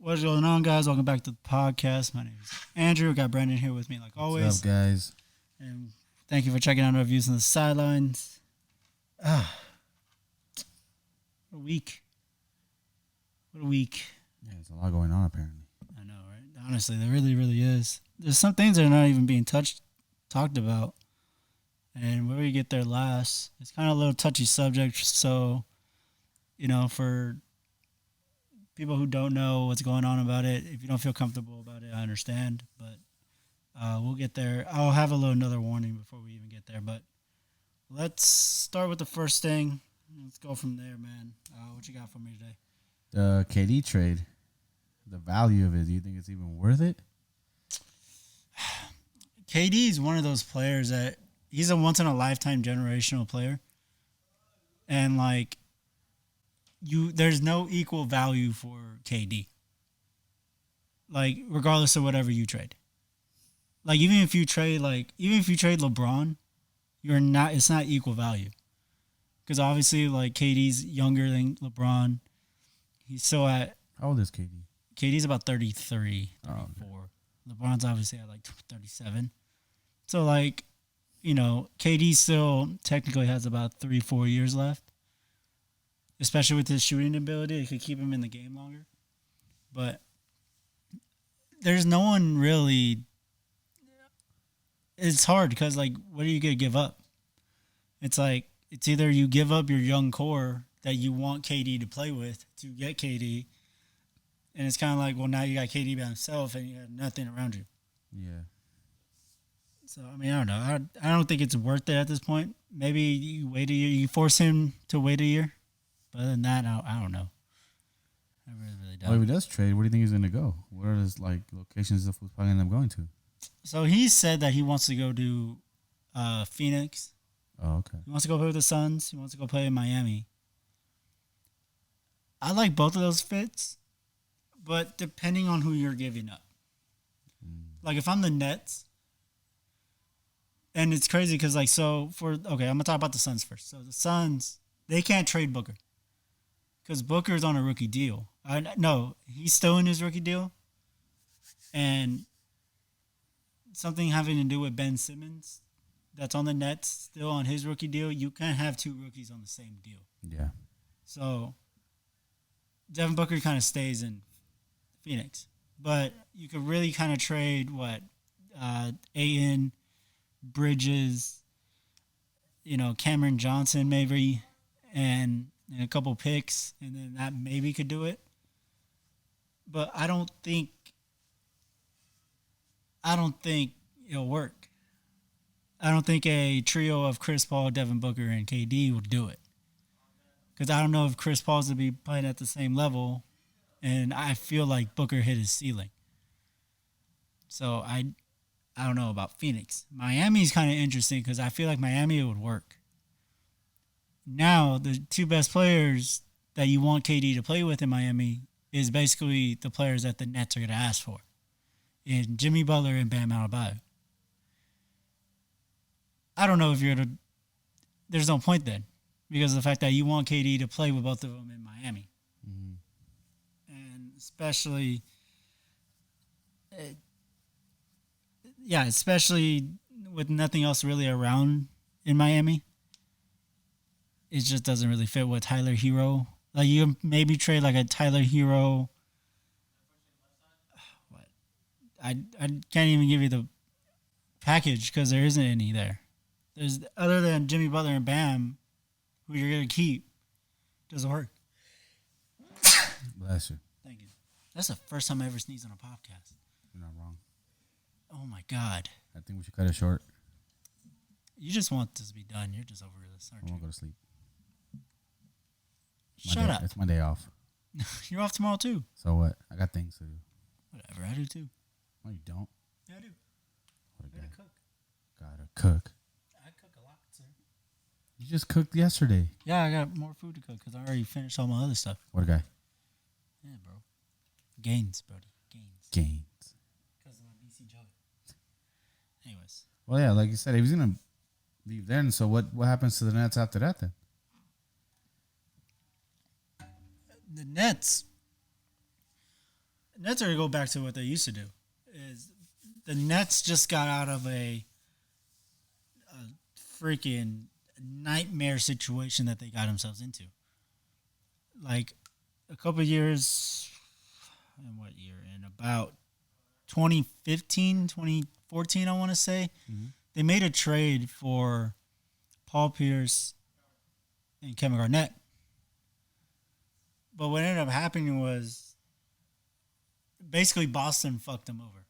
What's going on, guys? Welcome back to the podcast. My name is Andrew. We got Brandon here with me, like always. What's up, guys? And thank you for checking out our views on the sidelines. What a week. What a week. Yeah, there's a lot going on, apparently. I know, right? Honestly, there really, really is. There's some things that are not even being talked about. And where we get there last, it's kind of a little touchy subject. So, for people who don't know what's going on about it, if you don't feel comfortable about it, I understand. But we'll get there. I'll have another warning before we even get there. But let's start with the first thing. Let's go from there, man. What you got for me today? The KD trade, the value of it, do you think it's even worth it? KD is one of those players that he's a once-in-a-lifetime generational player. And, there's no equal value for KD. Regardless of whatever you trade. Even if you trade LeBron, it's not equal value. Because obviously, KD's younger than LeBron. He's still at... How old is KD? KD's about 33, 34. Oh, okay. LeBron's obviously at 37. So, KD still technically has about 3-4 years left. Especially with his shooting ability, it could keep him in the game longer. But there's no one really... It's hard because, what are you going to give up? It's either you give up your young core that you want KD to play with to get KD, and it's kind of now you got KD by himself and you have nothing around you. Yeah. So, I don't know. I don't think it's worth it at this point. Maybe you wait a year. You force him to wait a year. But other than that, I don't know. I really don't. Well, if he does trade, where do you think he's going to go? Where are his locations the fool's probably end up going to? So he said that he wants to go to Phoenix. Oh, okay. He wants to go play with the Suns. He wants to go play in Miami. I like both of those fits, but depending on who you're giving up. If I'm the Nets, and it's crazy because I'm going to talk about the Suns first. So the Suns, they can't trade Booker because Booker's on a rookie deal. No, he's still in his rookie deal, and something having to do with Ben Simmons that's on the Nets still on his rookie deal. You can't have two rookies on the same deal. Yeah. So Devin Booker kind of stays in Phoenix. But you could really kind of trade Ayton, Bridges, Cameron Johnson maybe, and a couple picks, and then that maybe could do it. But I don't think it'll work. I don't think a trio of Chris Paul, Devin Booker, and KD will do it. Because I don't know if Chris Paul's going to be playing at the same level, and I feel like Booker hit his ceiling. So I don't know about Phoenix. Miami's kind of interesting because I feel like Miami would work. Now, the two best players that you want KD to play with in Miami is basically the players that the Nets are going to ask for. And Jimmy Butler and Bam Adebayo. I don't know if there's no point then because of the fact that you want KD to play with both of them in Miami. Mm-hmm. And especially with nothing else really around in Miami. It just doesn't really fit with Tyler Hero. You maybe trade a Tyler Hero. What? I can't even give you the package because there isn't any there. There's other than Jimmy Butler and Bam, who you're gonna keep, doesn't work. Bless you. Thank you. That's the first time I ever sneezed on a podcast. You're not wrong. Oh my God. I think we should cut it short. You just want this to be done. You're just over this, aren't I you? won't go to sleep. Shut up. It's my day off. You're off tomorrow too. So what? I got things to do. Whatever, I do too. No, you don't. Yeah, I do. What a guy. Cook. Gotta cook. I cook a lot, sir. You just cooked yesterday. Yeah, I got more food to cook because I already finished all my other stuff. What a guy. Yeah, bro. Gains, buddy. Gains. Because of my BC Joey. Anyways. Well, yeah, like you said, he was going to leave then. So what happens to the Nets after that then? The Nets, Nets are going to go back to what they used to do. Is the Nets just got out of a freaking nightmare situation that they got themselves into. Like a couple of years, in what year? In about 2015, 2014, I want to say, they made a trade for Paul Pierce and Kevin Garnett. But what ended up happening was basically Boston fucked them over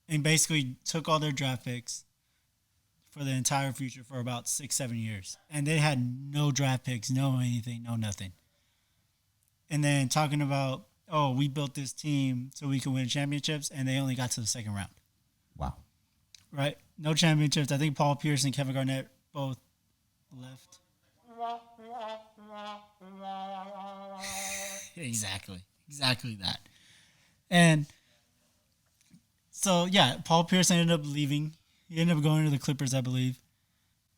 and basically took all their draft picks for the entire future for about 6-7 years. And they had no draft picks, no anything, no nothing. And then talking about, oh, we built this team so we can win championships, and they only got to the second round. Wow. Right? No championships. I think Paul Pierce and Kevin Garnett both left. Exactly that. And so, yeah, Paul Pierce ended up leaving. He ended up going to the Clippers, I believe,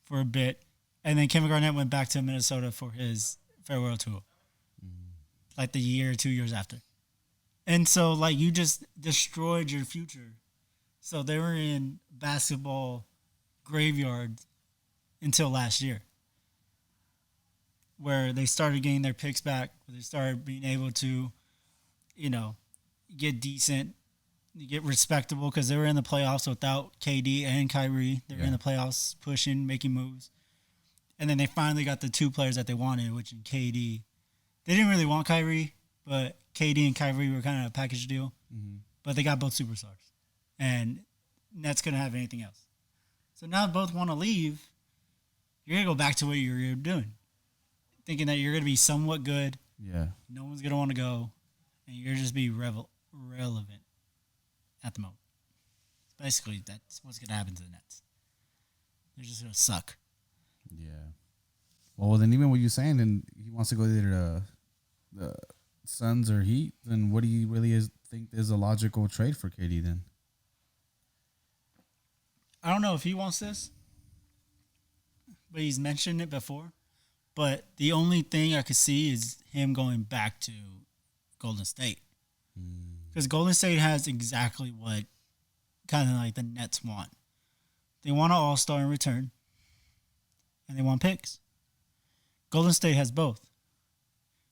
for a bit. And then Kevin Garnett went back to Minnesota for his farewell tour, like the year or 2 years after. And so, like, you just destroyed your future. So they were in basketball graveyard until last year, where they started getting their picks back, where they started being able to, get decent, get respectable, because they were in the playoffs without KD and Kyrie. They were in the playoffs pushing, making moves. And then they finally got the two players that they wanted, which in KD. They didn't really want Kyrie, but KD and Kyrie were kind of a package deal. Mm-hmm. But they got both superstars. And Nets couldn't have anything else. So now both want to leave. You're going to go back to what you're doing, thinking that you're going to be somewhat good. Yeah. No one's going to want to go. And you're just be relevant at the moment. Basically, that's what's going to happen to the Nets. They're just going to suck. Yeah. Well, then even what you're saying, then he wants to go either the Suns or Heat, then what do you really think is a logical trade for KD then? I don't know if he wants this, but he's mentioned it before. But the only thing I could see is him going back to Golden State. Because Golden State has exactly what kind of like the Nets want. They want an all-star in return, and they want picks. Golden State has both.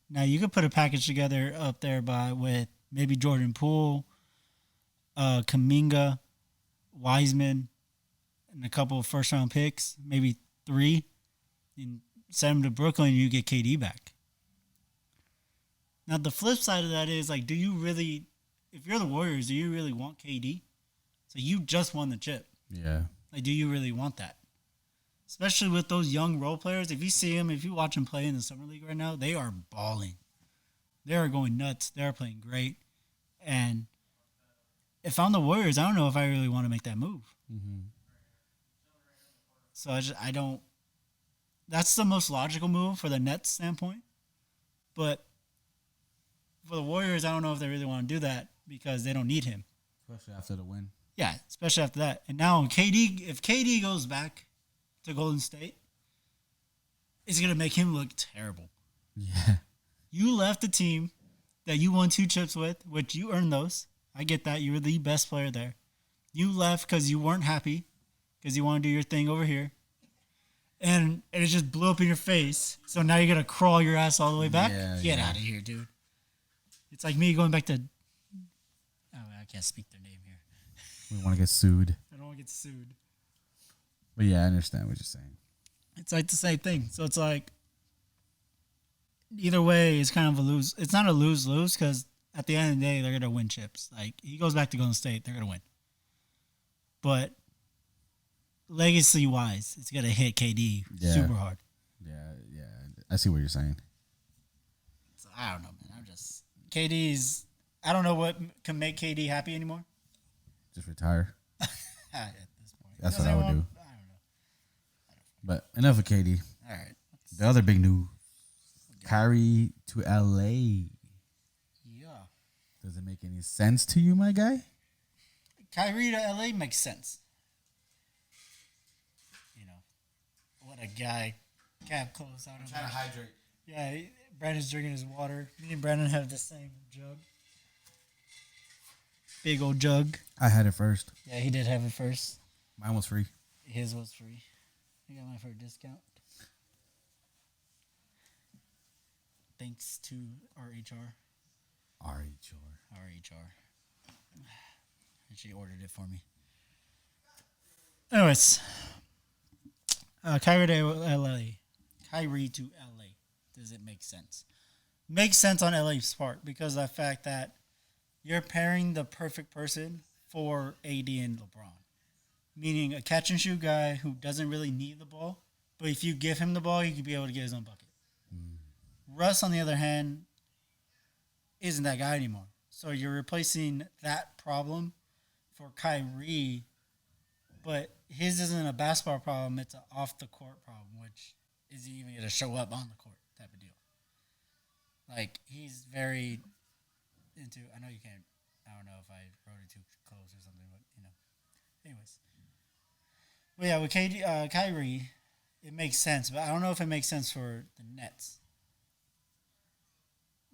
Now, you could put a package together up there with maybe Jordan Poole, Kuminga, Wiseman, and a couple of first-round picks, maybe 3, and send them to Brooklyn, and you get KD back. Now, the flip side of that is, like, do you really, if you're the Warriors, do you really want KD? So you just won the chip. Yeah. Like, do you really want that? Especially with those young role players. If you see them, if you watch them play in the Summer League right now, they are balling. They are going nuts. They are playing great. And if I'm the Warriors, I don't know if I really want to make that move. Mm-hmm. So I don't. That's the most logical move for the Nets standpoint. But for the Warriors, I don't know if they really want to do that because they don't need him. Especially after the win. Yeah, especially after that. And now if KD goes back to Golden State, it's going to make him look terrible. Yeah. You left the team that you won 2 chips with, which you earned those. I get that. You were the best player there. You left because you weren't happy, because you want to do your thing over here. And it just blew up in your face. So now you're going to crawl your ass all the way back? Yeah, Get out of here, dude. It's like me going back to... Oh, I can't speak their name here. We want to get sued. I don't want to get sued. But yeah, I understand what you're saying. It's like the same thing. So it's like... Either way, it's kind of a lose. It's not a lose-lose because at the end of the day, they're going to win chips. Like, he goes back to Golden State, they're going to win. But legacy-wise, it's going to hit KD super hard. Yeah. I see what you're saying. So I don't know, man. KD's... I don't know what can make KD happy anymore. Just retire. At this point. That's what I would do. I don't know. But enough of KD. All right. The other big news. Kyrie to LA. Yeah. Does it make any sense to you, my guy? Kyrie to LA makes sense. What a guy. Cap close out of Trying to hydrate. Yeah, Brandon's drinking his water. Me and Brandon have the same jug. big old jug. I had it first. Yeah, he did have it first. Mine was free. His was free. I got mine for a discount. Thanks to RHR. RHR. And she ordered it for me. Anyways, Kyrie to LA. Kyrie to LA. Does it make sense? Makes sense on LA's part because of the fact that you're pairing the perfect person for AD and LeBron. Meaning a catch and shoot guy who doesn't really need the ball, but if you give him the ball, he could be able to get his own bucket. Russ, on the other hand, isn't that guy anymore. So you're replacing that problem for Kyrie, but his isn't a basketball problem, it's an off-the-court problem, which isn't even going to show up on the court type of deal. Like, he's very into, I know you can't, I don't know if I wrote it too close or something, but, you know. Anyways. Well, yeah, with Kyrie, it makes sense, but I don't know if it makes sense for the Nets.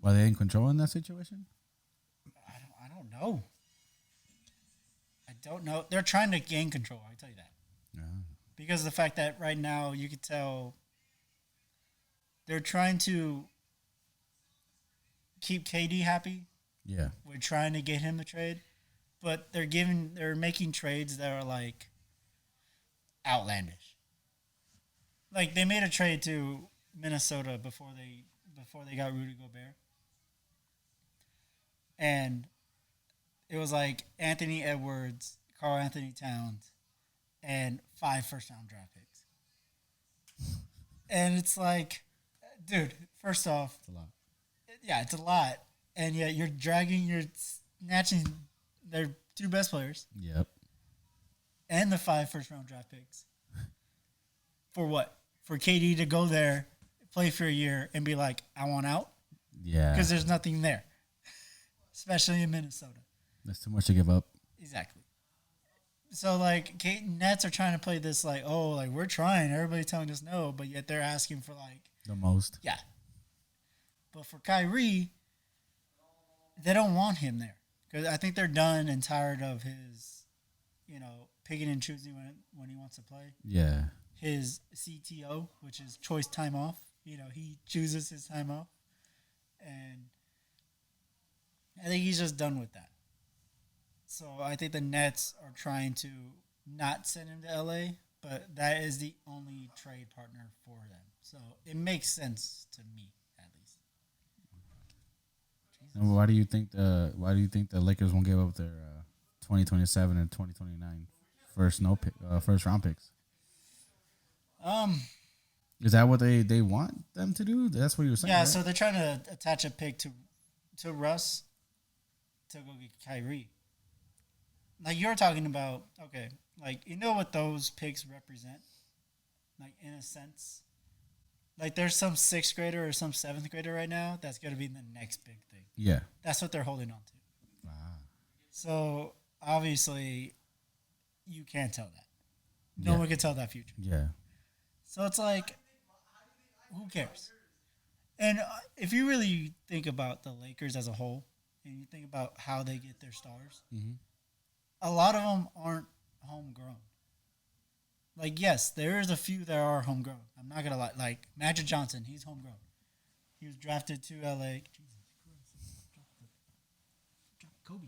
Were they in control in that situation? I don't know. I don't know. They're trying to gain control, I tell you that. Yeah. Because of the fact that right now you could tell they're trying to keep KD happy. Yeah. We're trying to get him to trade, but they're making trades that are like outlandish. Like they made a trade to Minnesota before they got Rudy Gobert. And it was like Anthony Edwards, Karl Anthony Towns, and 5 first-round draft picks. And it's like, dude, first off, It's a lot. yeah, it's a lot. And yet you're snatching their 2 best players Yep. and the 5 first-round draft picks. For what? For KD to go there, play for a year, and be like, I want out? Yeah. Because there's nothing there. Especially in Minnesota. That's too much to give up. Exactly. So, like, Nets are trying to play this, like, oh, like, we're trying. Everybody's telling us no, but yet they're asking for, like, The most. yeah. But for Kyrie, they don't want him there. Because I think they're done and tired of his, picking and choosing when he wants to play. Yeah. His CTO, which is choice time off. He chooses his time off. And I think he's just done with that. So I think the Nets are trying to not send him to LA, but that is the only trade partner for them. So it makes sense to me, at least. And why do you think the Lakers won't give up their 2027 and 2029 first round picks? Is that what they want them to do? That's what you were saying. Yeah, right? so they're trying to attach a pick to Russ to go get Kyrie. Like you're talking about, okay, like what those picks represent? Like in a sense. Like there's some 6th grader or some 7th grader right now that's gonna be the next big thing. Yeah. That's what they're holding on to. Wow. So obviously you can't tell that. No one can tell that future. Yeah. So it's like, who cares? And if you really think about the Lakers as a whole, and you think about how they get their stars, a lot of them aren't homegrown. Like, yes, there is a few that are homegrown. I'm not going to lie. Like, Magic Johnson, he's homegrown. He was drafted to L.A. Jesus Christ. Kobe.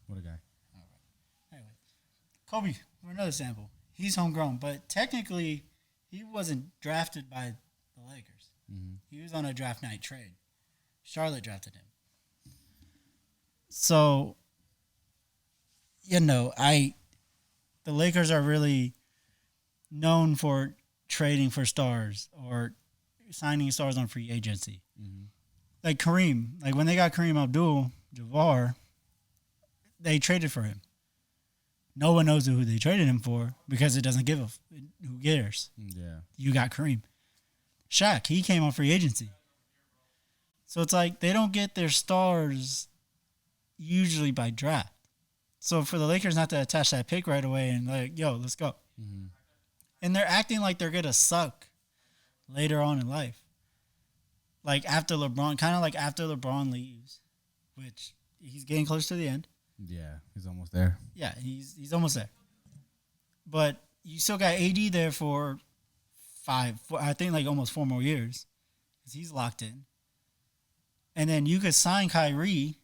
What a guy. All right. Anyway, Kobe, for another sample. He's homegrown, but technically, he wasn't drafted by the Lakers. He was on a draft night trade. Charlotte drafted him. So, the Lakers are really known for trading for stars or signing stars on free agency. Like Kareem, like when they got Kareem Abdul-Jabbar, they traded for him. No one knows who they traded him for because it doesn't give who cares. Yeah. You got Kareem. Shaq, he came on free agency. So it's like they don't get their stars usually by draft. So for the Lakers not to attach that pick right away and like, yo, let's go. And they're acting like they're going to suck later on in life. Like after LeBron, kind of like after LeBron leaves, which, he's getting close to the end. Yeah, he's almost there. Yeah, he's almost there. But you still got AD there for I think like almost 4 more years, because he's locked in. And then you could sign Kyrie.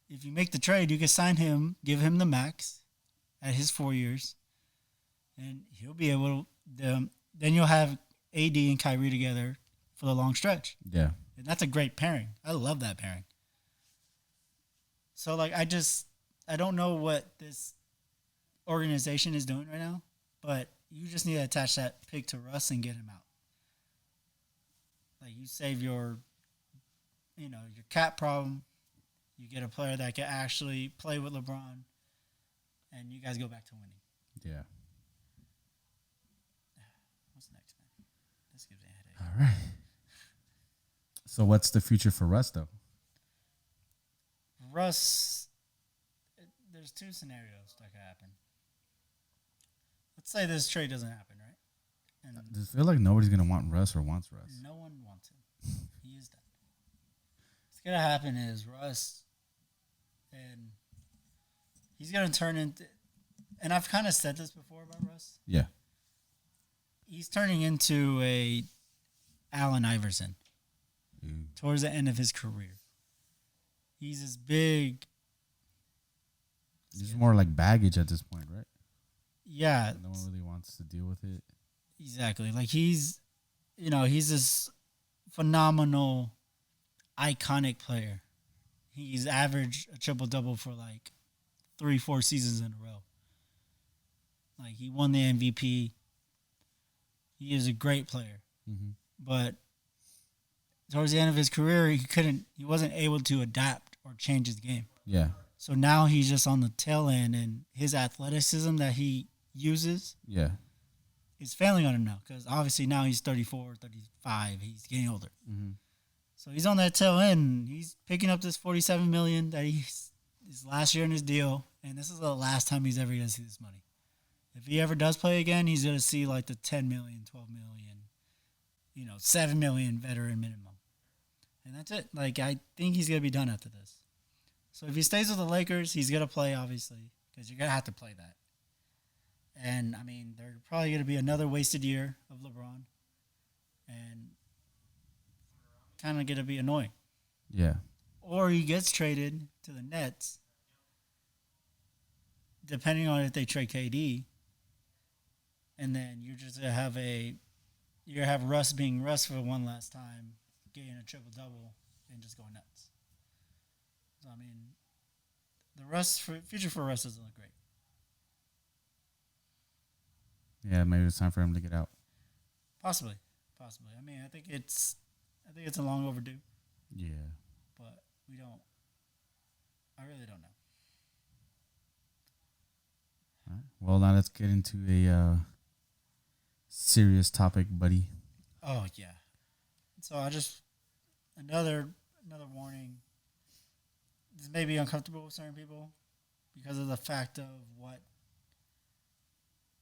If you make the trade, you could sign him, give him the max at his 4 years, and he'll be able to. Then you'll have AD and Kyrie together for the long stretch. Yeah. And that's a great pairing. I love that pairing. So, like, I don't know what this organization is doing right now, but you just need to attach that pick to Russ and get him out. Like, you save your cap problem. You get a player that can actually play with LeBron, and you guys go back to winning. Yeah. What's next, man? This gives me a headache. All right. So what's the future for Russ, though? Russ, there's 2 scenarios that could happen. Let's say this trade doesn't happen, right? And Does it feel like nobody's going to want Russ or wants Russ? no one wants him. He is done. What's going to happen is Russ, and he's going to turn into, and I've kind of said this before about Russ. Yeah. He's turning into a Allen Iverson towards the end of his career. He's this big. He's more like baggage at this point, right? Yeah. No one really wants to deal with it. Exactly. Like he's this phenomenal, iconic player. He's averaged a triple-double for like 3-4 seasons in a row. Like he won the MVP. He is a great player. Mm-hmm. But towards the end of his career, he wasn't able to adapt or change his game. Yeah. So now he's just on the tail end, and his athleticism that he uses is failing on him now, because obviously now he's 34, 35. He's getting older. Mm-hmm. So he's on that tail end. He's picking up this $47 million that his last year in his deal, and this is the last time he's ever going to see this money. If he ever does play again, he's going to see like the $10 million, $12 million, $7 million veteran minimum. And that's it. Like, I think he's going to be done after this. So if he stays with the Lakers, he's going to play, obviously, because you're going to have to play that. And, I mean, there's probably going to be another wasted year of LeBron. And kind of going to be annoying. Yeah. Or he gets traded to the Nets, depending on if they trade KD. And then you're just going to have Russ being Russ for one last time, getting a triple-double, and just going nuts. So, I mean, the future for Russ doesn't look great. Yeah, maybe it's time for him to get out. Possibly. I mean, I think it's a long overdue, Yeah. but I really don't know. All right. Well, now let's get into a serious topic, buddy. Oh, yeah. So another warning. This may be uncomfortable with certain people because of the fact of what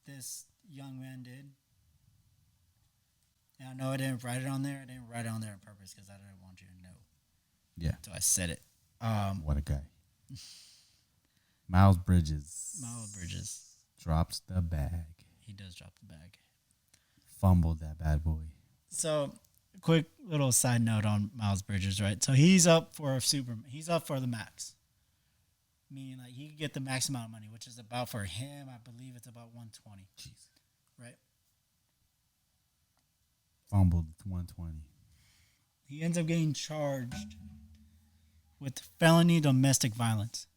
this young man did. And I know I didn't write it on there. I didn't write it on there on purpose because I didn't want you to know. Yeah. So I said it. What a guy. Miles Bridges drops the bag. He does drop the bag. Fumbled that bad boy. So, quick little side note on Miles Bridges, right? So he's up for he's up for the max. Meaning like he could get the max amount of money, which is about, for him, I believe it's about 120. Jeez. Right? Fumbled 120. He ends up getting charged with felony domestic violence.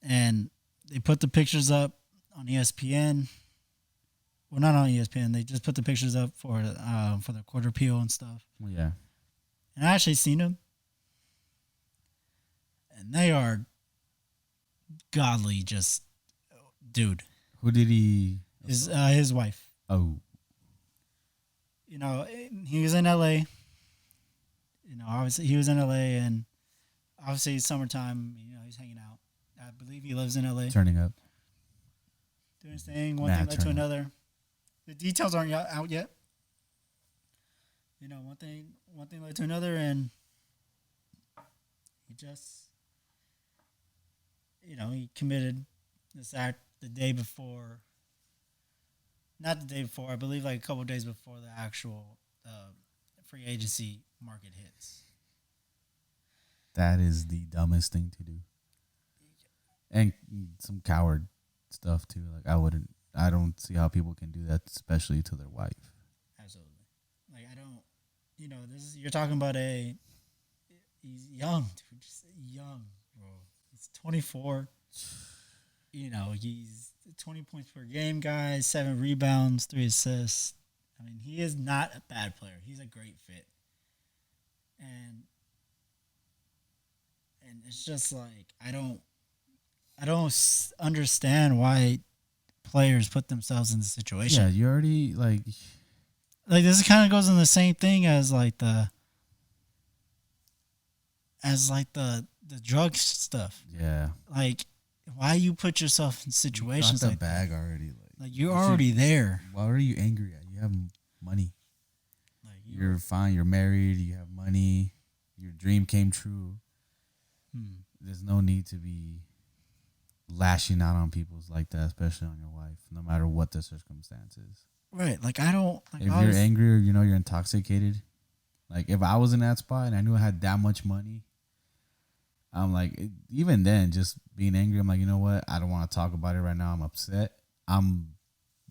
And they put the pictures up on ESPN. Well, not on ESPN. They just put the pictures up for the court appeal and stuff. Well, yeah. And I actually seen them. And they are godly, just, dude. Who did he? His wife. Oh. He was in LA. Obviously he was in LA, and obviously it's summertime. He's hanging out. I believe he lives in LA. Turning up. Doing his thing. One thing led to another. The details aren't out yet. One thing led to another, and just, he committed this act the day before. Not the day before, I believe like a couple of days before the actual free agency market hits. That is the dumbest thing to do. And some coward stuff too. Like I don't see how people can do that, especially to their wife. Absolutely. Like I don't, you're talking about he's young, dude, just young, bro. He's 24. He's 20 points per game guy, 7 rebounds, 3 assists. I mean, he is not a bad player. He's a great fit. And it's just like I don't understand why players put themselves in the situation. Yeah, you already like this kind of goes in the same thing as the drug stuff. Yeah. Like, why you put yourself in situations you got like the bag already? Like you're already there. Why are you angry at? You have money. Like you're fine. You're married. You have money. Your dream came true. There's no need to be lashing out on people like that, especially on your wife, no matter what the circumstances. Right. Like I don't. Like, if you're angry or you're intoxicated, like if I was in that spot and I knew I had that much money, I'm like, even then, just being angry, I'm like, you know what? I don't want to talk about it right now. I'm upset. I'm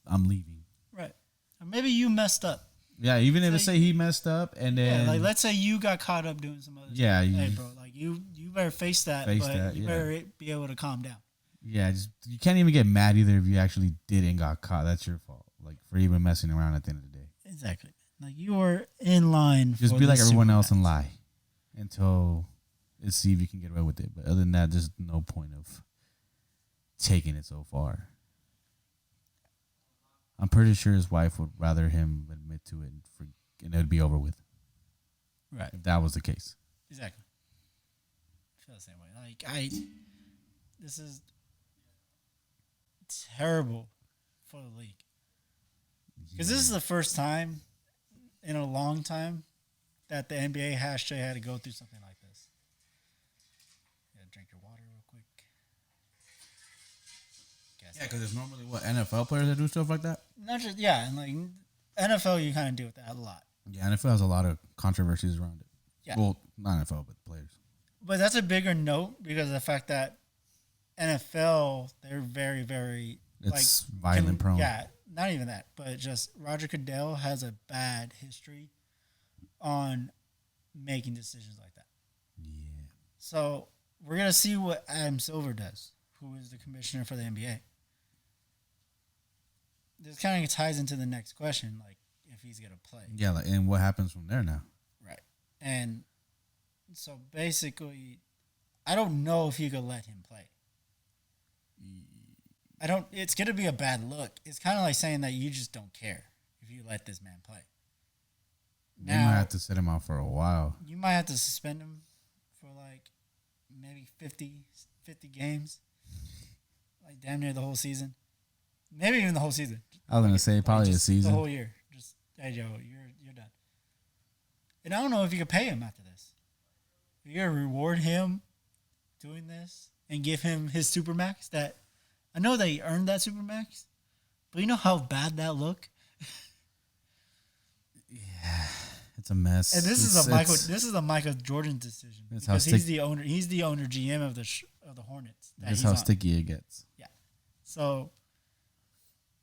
leaving. Right. Or maybe you messed up. Yeah, even if say he messed up and then like let's say you got caught up doing some other stuff. Hey bro, like you better face that, you better be able to calm down. Yeah, just you can't even get mad either if you actually did and got caught. That's your fault. Like for even messing around at the end of the day. Exactly. Like you were in line just be like everyone else and lie until see if you can get away with it. But other than that, there's no point of taking it so far. I'm pretty sure his wife would rather him admit to it and it would be over with. Right. If that was the case. Exactly. I feel the same way. Like this is terrible for the league. Because this is the first time in a long time that the NBA had to go through something like this. You gotta drink your water real quick. Yeah, because there's normally NFL players that do stuff like that. Not just and like NFL, you kind of deal with that a lot. Yeah, NFL has a lot of controversies around it. Yeah, well, not NFL, but players. But that's a bigger note because of the fact that NFL, they're very, very violent prone. Yeah, not even that, but just Roger Goodell has a bad history on making decisions like that. Yeah. So we're gonna see what Adam Silver does, who is the commissioner for the NBA. This kind of ties into the next question, like if he's gonna play. Yeah, and what happens from there now? Right. And so basically, I don't know if you could let him play. It's gonna be a bad look. It's kind of like saying that you just don't care if you let this man play. You might have to set him out for a while. You might have to suspend him for like maybe 50 games, like damn near the whole season. Maybe even the whole season. I was gonna say probably a season. The whole year. Just hey Joe, you're done. And I don't know if you could pay him after this. You're gonna reward him doing this and give him his supermax. That I know that he earned that supermax, but you know how bad that look. Yeah, it's a mess. And this is a Michael Jordan decision because he's the owner. He's the owner GM of the Hornets. That's how sticky it gets. Yeah, so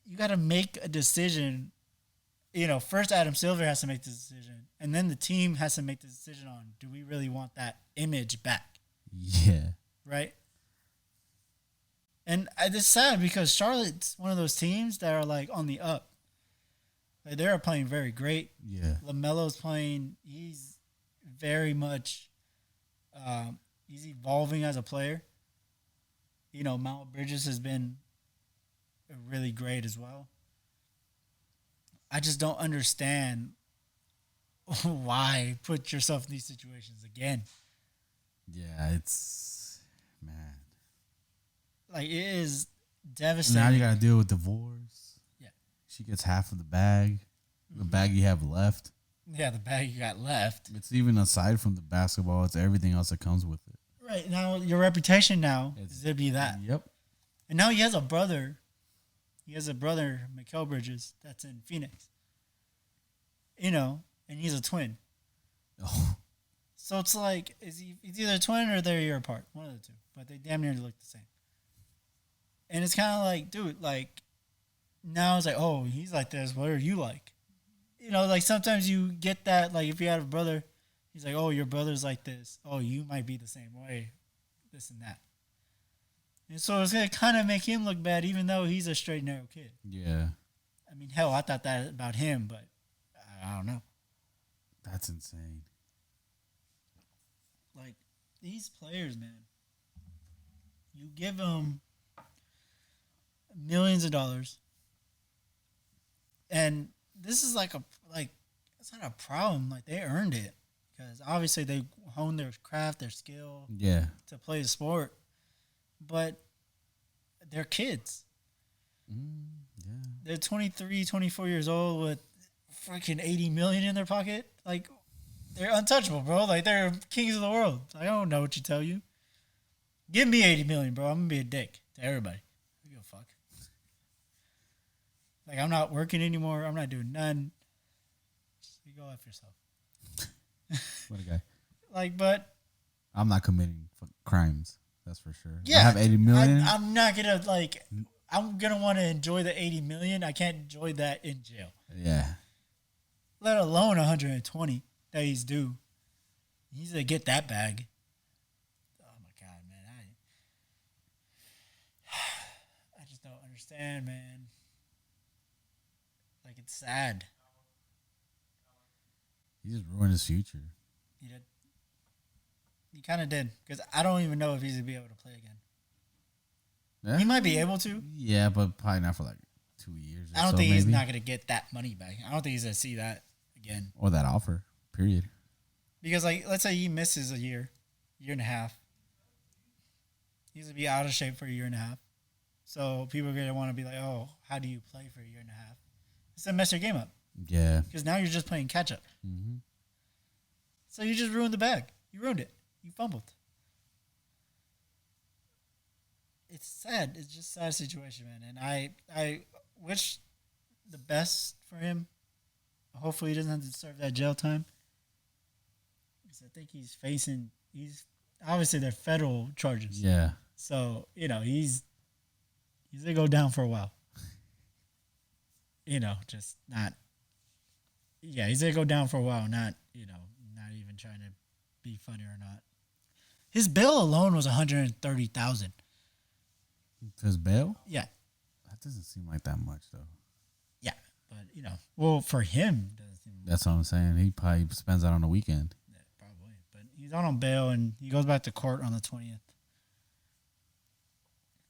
you got to make a decision. First Adam Silver has to make the decision, and then the team has to make the decision on: do we really want that image back? Yeah. Right. And it's sad because Charlotte's one of those teams that are like on the up. Like they're playing very great. Yeah. LaMelo's playing. He's very much. He's evolving as a player. Miles Bridges has been really great as well. I just don't understand why put yourself in these situations again. Yeah, it's man. Like it is devastating. Now you got to deal with divorce. Yeah, she gets half of the bag, the bag you have left. Yeah, the bag you got left. It's even aside from the basketball; it's everything else that comes with it. Right now, your reputation now It's- is to be that. Yep. And now he has a brother. He has a brother, Mikael Bridges, that's in Phoenix. You know, and he's a twin. Oh, So it's like, he's either a twin or they're a year apart. One of the two. But they damn near look the same. And it's kind of like, dude, like, now it's like, oh, he's like this. What are you like? You know, like sometimes you get that, like if you have a brother, he's like, oh, your brother's like this. Oh, you might be the same way. This and that. And so it's going to kind of make him look bad, even though he's a straight, narrow kid. yeah. I mean, hell, I thought that about him, but I don't know. That's insane. Like, these players, man, you give them millions of dollars, and this is like it's not a problem. Like, they earned it because obviously they honed their craft, their skill Yeah. to play the sport, but they're kids. Yeah. They're 23, 24 years old with freaking 80 million in their pocket. Like, they're untouchable, bro. Like, they're kings of the world. I don't know what to tell you. Give me 80 million, bro. I'm going to be a dick to everybody. I don't give a fuck. Like, I'm not working anymore. I'm not doing none. Just you go after yourself. What a guy. Like, but I'm not committing crimes. That's for sure. yeah. I have 80 million. I'm not going to, like, I'm going to want to enjoy the 80 million. I can't enjoy that in jail. Yeah. Let alone 120 that he's due. He's going to get that bag. Oh, my God, man. I just don't understand, man. Like, it's sad. He just ruined his future. He did. He kind of did. Because I don't even know if he's going to be able to play again. Yeah. He might be able to. Yeah, but probably not for like 2 years. Or I don't so, think he's maybe. not going to get that money back. I don't think he's going to see that again. Or that offer. Period. Because, like, let's say he misses a year and a half. He's going to be out of shape for a year and a half. So people are going to want to be like, oh, how do you play for a year and a half? It's going to mess your game up. Yeah. Because now you're just playing catch up. Mm-hmm. So you just ruined the bag. You ruined it. You fumbled. It's sad. It's just a sad situation, man. And I wish the best for him. Hopefully he doesn't have to serve that jail time. Because I think he's obviously they're federal charges. Yeah. So, you know, he's going to go down for a while. You know, just not. Yeah, he's going to go down for a while, not even trying to be funny or not. His bail alone was $130,000. His bail? Yeah. That doesn't seem like that much, though. Yeah. But, well, for him, it doesn't seem That's what I'm saying. He probably spends that on the weekend. yeah, probably. But he's on bail, and he goes back to court on the 20th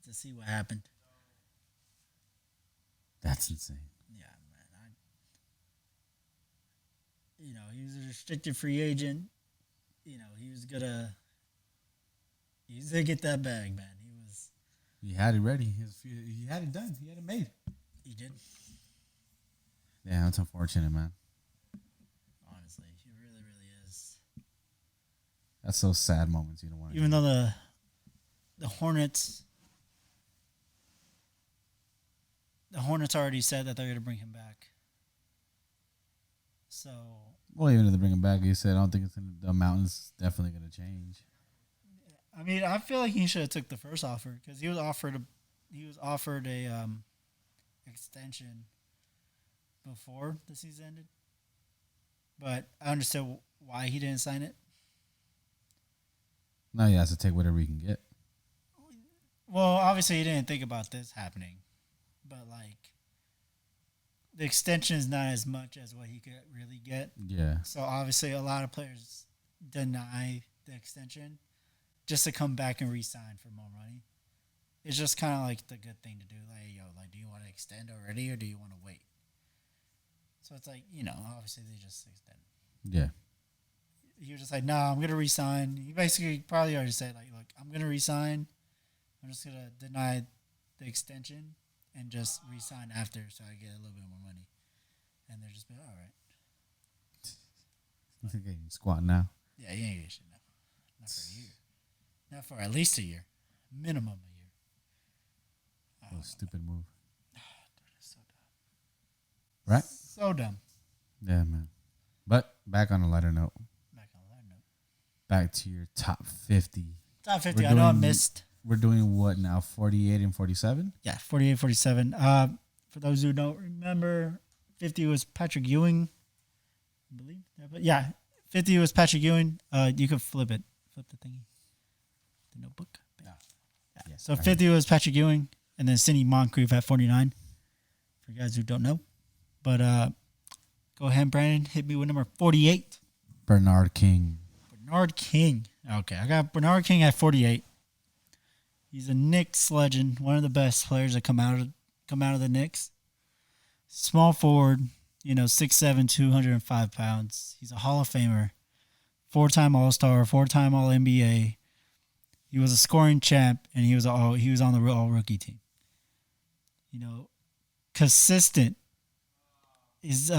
to see what happened. That's insane. Yeah, man. He was a restricted free agent. He was gonna get that bag, man. He had it ready. He had it done. He had it made. He did. Yeah, that's unfortunate, man. Honestly, he really, really is. That's those sad moments you don't want to. Even though the Hornets already said that they're gonna bring him back. So. Well, even if they bring him back, he said, I don't think the amount's definitely going to change. I mean, I feel like he should have took the first offer because he was offered a extension before the season ended. But I understood why he didn't sign it. Now he has to take whatever he can get. Well, obviously he didn't think about this happening, but like the extension is not as much as what he could really get. Yeah. So obviously a lot of players deny the extension just to come back and re-sign for more money. It's just kind of like the good thing to do. Like, do you want to extend already or do you want to wait? So it's like, obviously they just extend. Yeah. He was just like, no, I'm going to re-sign. He basically probably already said, like, look, I'm going to re-sign. I'm just going to deny the extension and just re-sign after so I get a little bit more money. And they're just been, all right. He's getting squat now. Yeah, he ain't getting shit now. Not for a year. Not for at least a year, minimum a year. What a stupid move. So dumb. Right? So dumb. Yeah, man. But back on a lighter note. Back on that note. Back to your top 50. Top 50. We're I know I doing- missed. We're doing what now? 48 and 47? Yeah, 48, 47. For those who don't remember, 50 was Patrick Ewing. I believe. But yeah, 50 was Patrick Ewing. You could flip it. Flip the thingy. The notebook. Yeah. Yeah, So right 50 was Patrick Ewing. And then Sidney Moncrief at 49. For you guys who don't know. But go ahead, Brandon. Hit me with number 48. Bernard King. Bernard King. Okay, I got Bernard King at 48. He's a Knicks legend, one of the best players that come out of the Knicks. Small forward, 6'7", 205 pounds. He's a Hall of Famer, 4-time All-Star, 4-time All-NBA. He was a scoring champ, and he was on the All-Rookie team. Consistent. His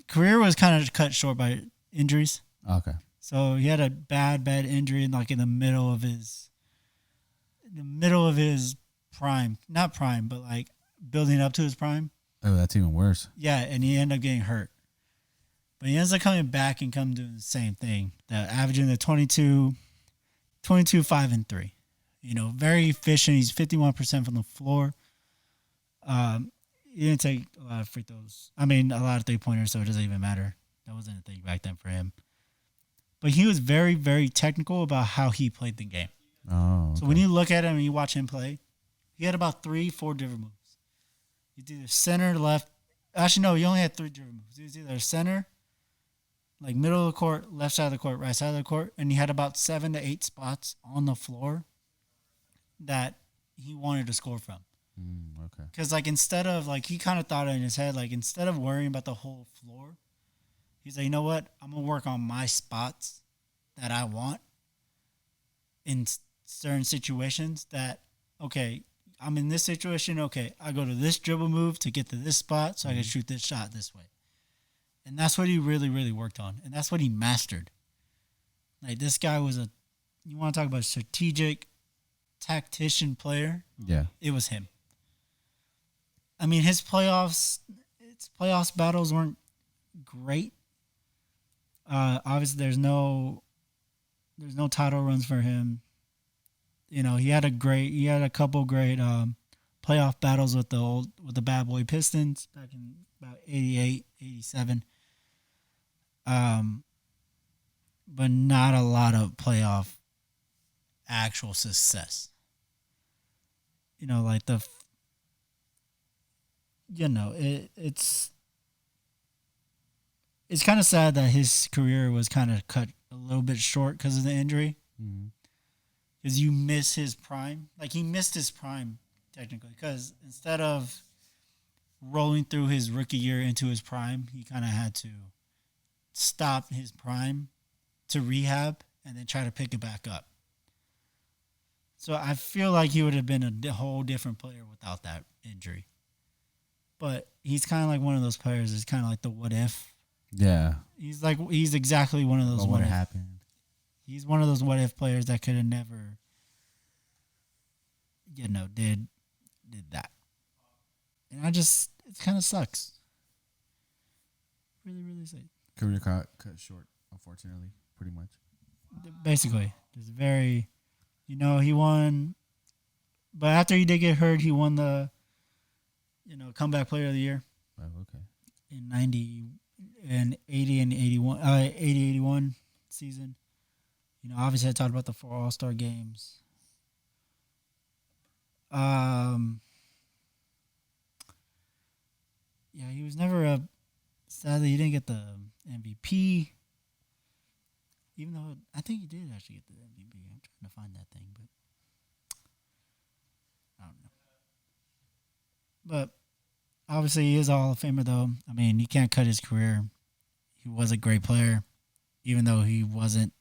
career was kind of cut short by injuries. Okay. So he had a bad injury in the middle of his prime. Not prime, but building up to his prime. Oh, that's even worse. Yeah, and he ended up getting hurt. But he ends up coming back and doing the same thing. Averaging the 22, 5, and 3. Very efficient. He's 51% from the floor. He didn't take a lot of free throws. I mean, a lot of three-pointers, so it doesn't even matter. That wasn't a thing back then for him. But he was very, very technical about how he played the game. Oh, okay. So when you look at him and you watch him play, he had about 3-4 different moves. He did either center, left. Actually, no, he only had 3 different moves. He was either center, middle of the court, left side of the court, right side of the court, and he had about 7 to 8 spots on the floor that he wanted to score from. Okay. Because instead of he kind of thought in his head, instead of worrying about the whole floor, he's like, you know what? I'm gonna work on my spots that I want in certain situations. That okay, I'm in this situation. Okay, I go to this dribble move to get to this spot, so I can shoot this shot this way. And that's what he really, really worked on, and that's what he mastered. This guy was you want to talk about a strategic tactician player? Yeah. It was him. I mean, his playoffs battles weren't great. Obviously, there's no title runs for him. He had a couple great playoff battles with the Bad Boy Pistons back in about 88, 87. But not a lot of playoff actual success. It's kind of sad that his career was kind of cut a little bit short because of the injury. Because you miss his prime. He missed his prime, technically. Because instead of rolling through his rookie year into his prime, he kind of had to stop his prime to rehab and then try to pick it back up. So I feel like he would have been a whole different player without that injury. But he's kind of like one of those players. It's kind of like the what if. Yeah. He's exactly one of those. What happened? He's one of those what if players that could have never, did that. And it kind of sucks. Really, really sad. Career cut short, unfortunately, pretty much. Basically, just very, he won, but after he did get hurt, he won the, comeback player of the year. Oh, okay. In 90 and 80 and 81, 80-81 season. Obviously I talked about the 4 All-Star games. Yeah, he was never sadly he didn't get the MVP. Even though I think he did actually get the MVP. I'm trying to find that thing, but I don't know. But obviously he is a Hall of Famer though. I mean, you can't cut his career. He was a great player, even though he wasn't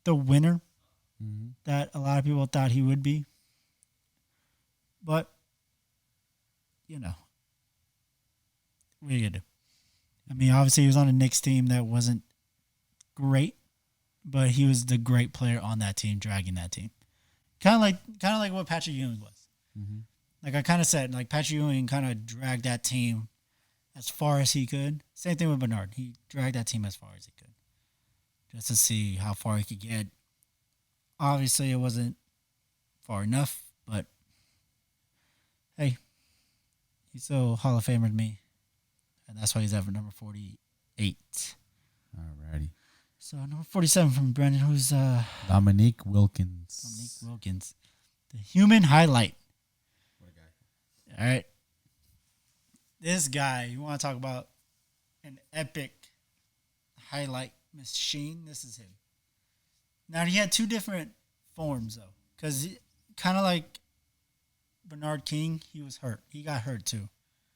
the winner that a lot of people thought he would be. But, what are you going to do? I mean, obviously he was on a Knicks team that wasn't great. but he was the great player on that team, dragging that team. Kind of like what Patrick Ewing was. Mm-hmm. Like I kind of said, like Patrick Ewing kind of dragged that team as far as he could. Same thing with Bernard. He dragged that team as far as he could, just to see how far he could get. Obviously, it wasn't far enough, but hey, he's still Hall of Famer to me, and that's why he's at number 48. Alrighty. So number 47 from Brendan, who's Dominique Wilkins. Dominique Wilkins, the human highlight. What a guy. All right, this guy, you want to talk about an epic highlight machine? This is him. Now he had two different forms though, because kind of like Bernard King, he was hurt. He got hurt too.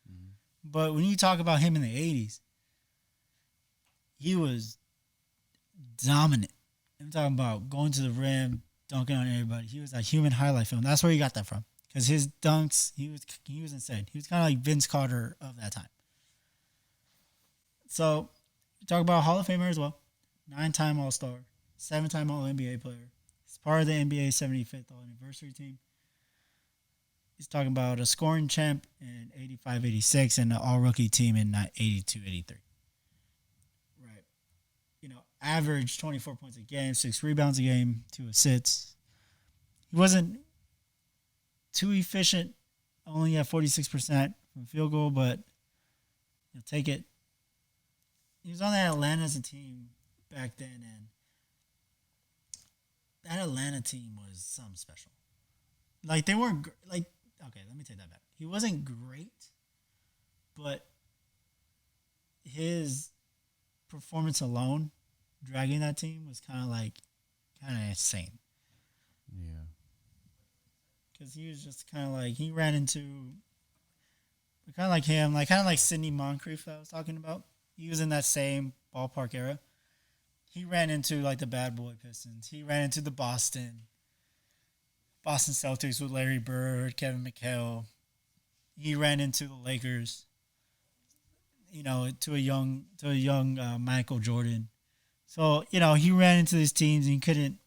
Mm-hmm. But when you talk about him in the 80s, he was dominant. I'm talking about going to the rim, dunking on everybody. He was a human highlight film. That's where he got that from. Because his dunks, he was insane. He was kind of like Vince Carter of that time. So, talk about Hall of Famer as well. 9-time All-Star, 7-time All-NBA player. He's part of the NBA 75th All-Anniversary team. He's talking about a scoring champ in 85-86 and an All-Rookie team in 82-83. Right. You know, averaged 24 points a game, 6 rebounds a game, 2 assists. He wasn't too efficient, only at 46% from field goal, but you'll take it. He was on that Atlanta as a team back then, and that Atlanta team was something special. Like, they weren't, like, okay, let me take that back. He wasn't great, but his performance alone, dragging that team, was kind of insane. Yeah. Because he was just kind of like, he ran into, kind of like him, like kind of like Sidney Moncrief that I was talking about. He was in that same ballpark era. He ran into like the bad boy Pistons. He ran into the Boston Celtics with Larry Bird, Kevin McHale. He ran into the Lakers, you know, to a young Michael Jordan. So, you know, he ran into these teams and he couldn't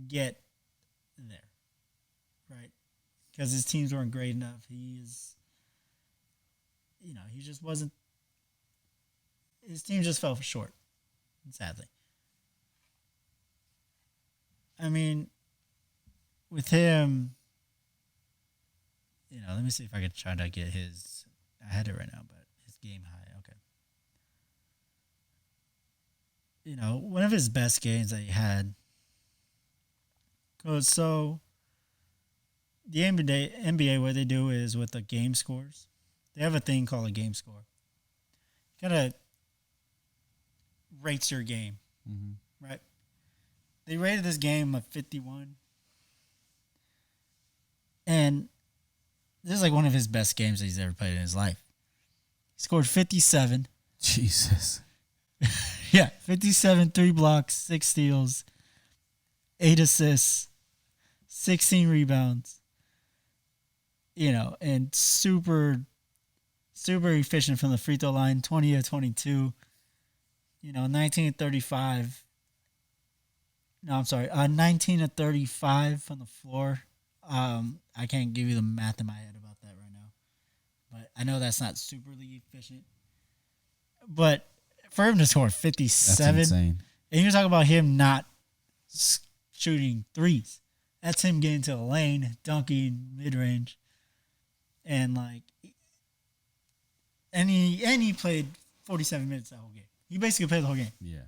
get there, right? Because his teams weren't great enough. He just wasn't. His team just fell short, sadly. I mean, with him, you know, let me see if I could try to get his. I had it right now, but his game high. Okay. You know, one of his best games that he had. So, the NBA, what they do is with the game scores, they have a thing called a game score. Kind of rates your game, right? They rated this game a 51. And this is like one of his best games that he's ever played in his life. He scored 57. Jesus. Yeah, 57, 3 blocks, 6 steals, 8 assists, 16 rebounds. You know, and super efficient from the free throw line, 20 of 22. You know, 19 of 35. No, I'm sorry, 19 of 35 from the floor. I can't give you the math in my head about that right now, but I know that's not superly efficient. But for him to score 57, that's insane. And you're talking about him not shooting threes. That's him getting to the lane, dunking mid range, and he played 47 minutes that whole game. He basically played the whole game. Yeah,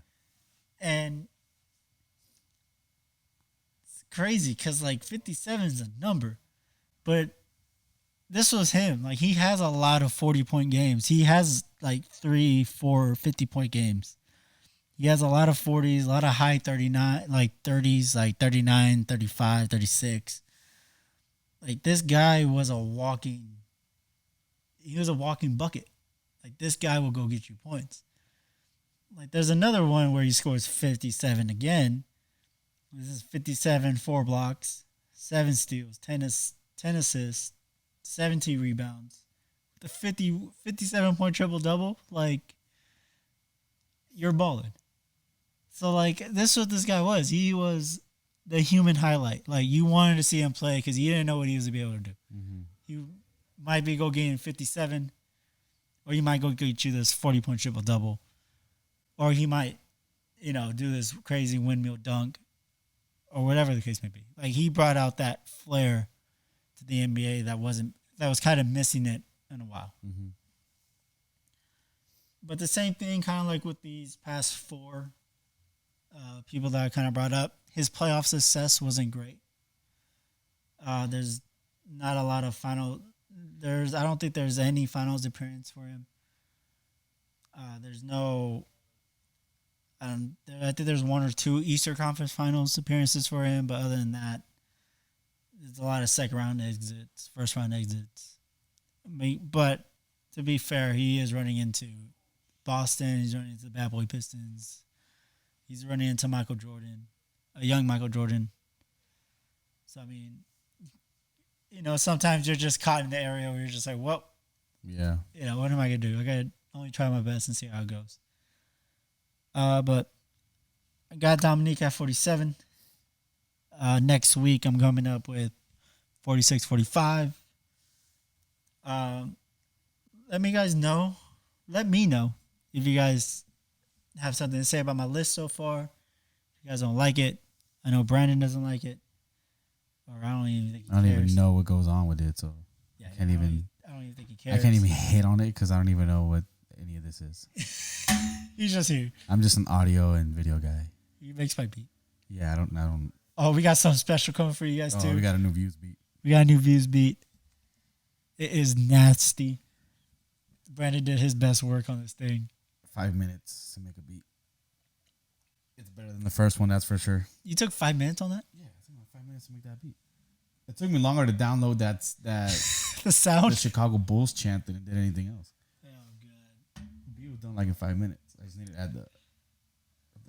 and it's crazy because 57 is a number, but this was him. Like, he has a lot of 40-point games. He has 3, 4, 50-point games. He has a lot of 40s, a lot of high 39, 30s, 39, 35, 36. This guy was a walking bucket. This guy will go get you points. There's another one where he scores 57 again. This is 57, 4 blocks, 7 steals, 10 assists, 17 rebounds. The 57-point triple-double, you're balling. So like this is what this guy was. He was the human highlight. Like you wanted to see him play because you didn't know what he was to be able to do. Mm-hmm. You might be go getting 57, or you might go get you this 40-point triple double, or he might, do this crazy windmill dunk, or whatever the case may be. Like he brought out that flair to the NBA that was kind of missing it in a while. Mm-hmm. But the same thing, kind of like with these past four people that I kind of brought up, his playoff success wasn't great. There's not a lot of final. I don't think there's any finals appearance for him. There's no. I think there's one or two Eastern Conference Finals appearances for him, but other than that, there's a lot of second round exits, first round exits. But to be fair, he is running into Boston. He's running into the Bad Boy Pistons. He's running into Michael Jordan, a young Michael Jordan. So, I mean, sometimes you're just caught in the area where you're just like, well, yeah, what am I going to do? I got to only try my best and see how it goes. But I got Dominique at 47. Next week, I'm coming up with 46, 45. Let me know if you guys have something to say about my list so far. If you guys don't like it, I know Brandon doesn't like it, or I don't even think he cares. I don't even know what goes on with it, so yeah, I don't even think he cares. I can't even hate on it because I don't even know what any of this is. He's just here. I'm just an audio and video guy. He makes my beat. Yeah, I don't. Oh, we got something special coming for you guys too. We got a new views beat. We got a new views beat. It is nasty. Brandon did his best work on this thing. 5 minutes to make a beat. It's better than the first one, that's for sure. You took 5 minutes on that? Yeah, it took me 5 minutes to make that beat. It took me longer to download that the sound, the Chicago Bulls chant than it did anything else. Oh god, The beat was done like in 5 minutes. I just needed to add the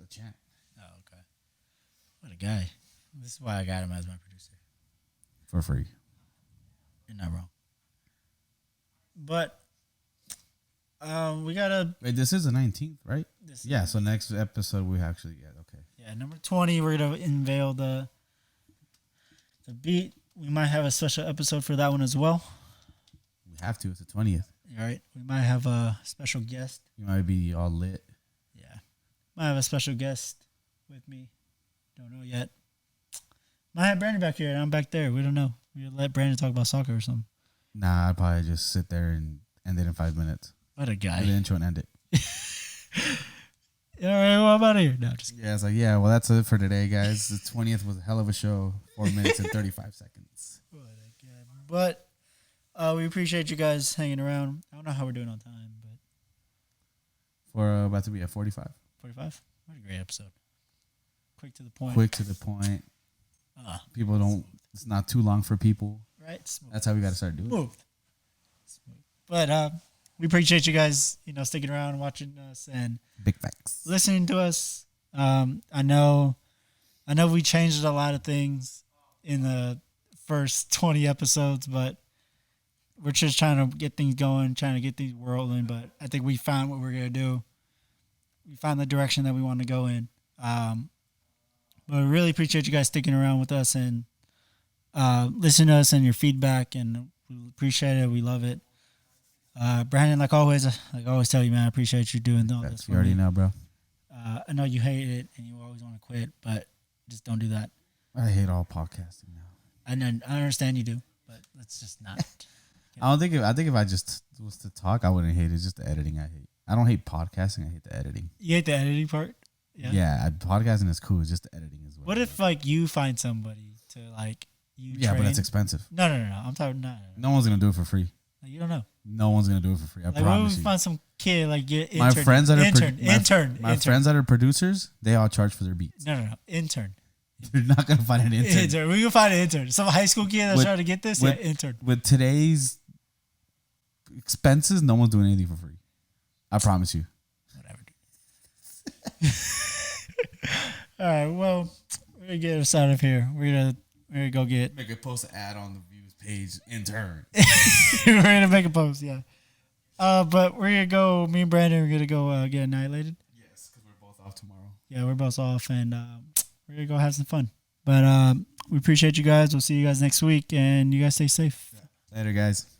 chant. Oh okay. What a guy! This is why I got him as my producer. For free. You're not wrong. But we gotta. Wait, this is the 19th, right? Yeah. So next episode we actually okay. Yeah, number 20. We're gonna unveil the beat. We might have a special episode for that one as well. We have to. It's the 20th. All right. We might have a special guest. You might be all lit. Yeah. Might have a special guest with me. Don't know yet. Might have Brandon back here and I'm back there. We don't know. We'll let Brandon talk about soccer or something. Nah, I'd probably just sit there and end it in 5 minutes. What a guy. Do the intro and end it. All right, well, I'm out of here. No, just kidding. Yeah, it's like, well, that's it for today, guys. The 20th was a hell of a show. 4 minutes and 35 seconds. What a guy. But we appreciate you guys hanging around. I don't know how we're doing on time, but For about to be at 45. 45? What a great episode. Quick to the point. Quick to the point. People don't, it's not too long for people. Right? Smooth. That's how we got to start doing it. Smooth. But we appreciate you guys, sticking around and watching us and Big facts. listening to us. I know we changed a lot of things in the first 20 episodes, but we're just trying to get things going, trying to get things rolling. But I think we found what we're going to do. We found the direction that we want to go in. But we really appreciate you guys sticking around with us and listening to us and your feedback, and we appreciate it. We love it. Brandon, like I always tell you, man, I appreciate you doing all this. You already know, bro. I know you hate it and you always want to quit, but just don't do that. I hate all podcasting now. I understand you do, but let's just not. I think if I just was to talk, I wouldn't hate it. It's just the editing I hate. I don't hate podcasting. I hate the editing. You hate the editing part? Yeah, podcasting is cool. It's just the editing as well. What if you find somebody to you? Yeah, train? but that's expensive. No. I'm talking. No. No one's gonna do it for free. You don't know. No one's gonna do it for free. I What promise if we you. find some kid get intern? My friends that are friends that are producers, they all charge for their beats. No. Intern. You're not gonna find an intern. We can find an intern. Some high school kid that's trying to get this. Intern. With today's expenses, no one's doing anything for free. I promise you. Whatever. All right. Well, we're gonna get us out of here. We're gonna go get. Make a post ad on the views page. Intern. We're gonna make a post. Yeah. But we're gonna go. Me and Brandon are gonna go get annihilated. Yes, because we're both off tomorrow. Yeah, we're both off, and we're gonna go have some fun. But we appreciate you guys. We'll see you guys next week, and you guys stay safe. Later, guys.